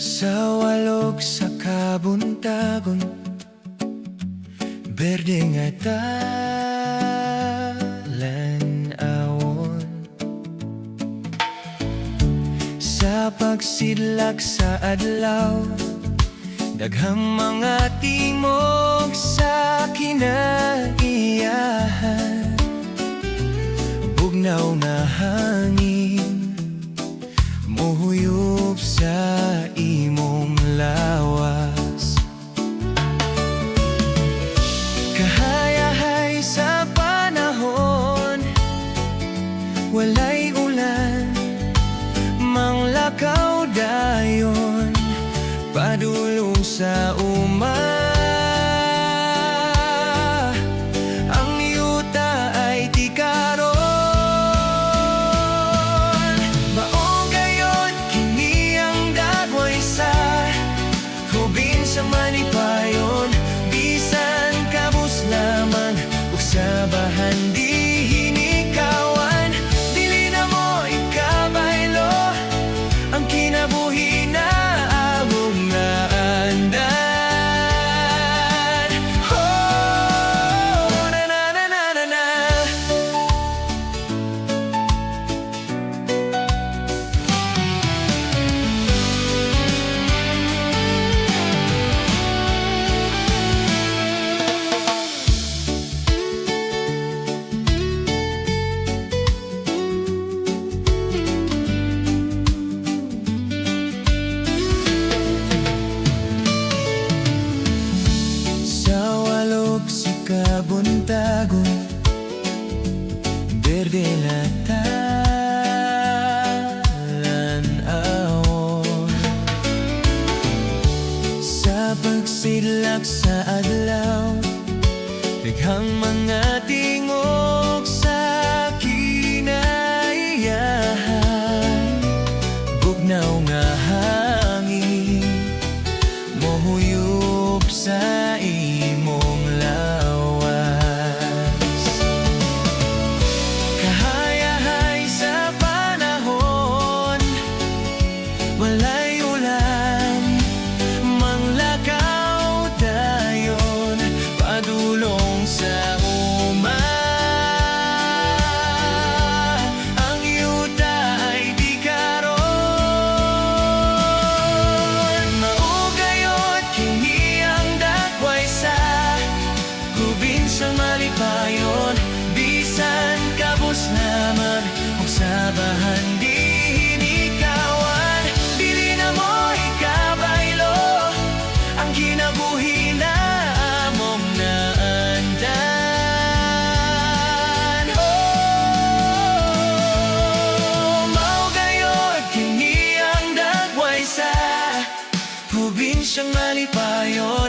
Sa walog sa kabuntagon, berde nga talan-awon. Sa pagsidlak sa adlaw, daghang mga tingog sa kinaiyahan. Bugnaw nga hangin muhuyop sa imong lawas. Kahayahay sa panahon, walay ulan, manglakaw dayon, padulong sa uma. Ang yuta ay tikaron, maong gayon kini ang dagway sa hubin sa manipayon. Bisan kabus lamang ug sa bahan di hinikawan, dili na mo ikabaylo ang kinabuhi na among naandan. Oh, na na na na na na. Sa walog sa kabuntagon, berde na talan-awon. Sa pagsidlak sa adlaw, daghang mga tingog sa kinaiyahan. Bugnaw nga hangin mohuyop sa imong lawas. Kahayahay sa panahon, walay ulan, manglakaw dayon, padulong sa uma. Ang yuta ay tikaron, maugayot kini ang dagway sa hubin sa malipayon. Bisan kabus lamang ug sa bahan di hinikawan, dili na mo ikabaylo ang kinabuhi na among naandan. Oh, maugayot kini ang dagway sa hubin siyang malipayon.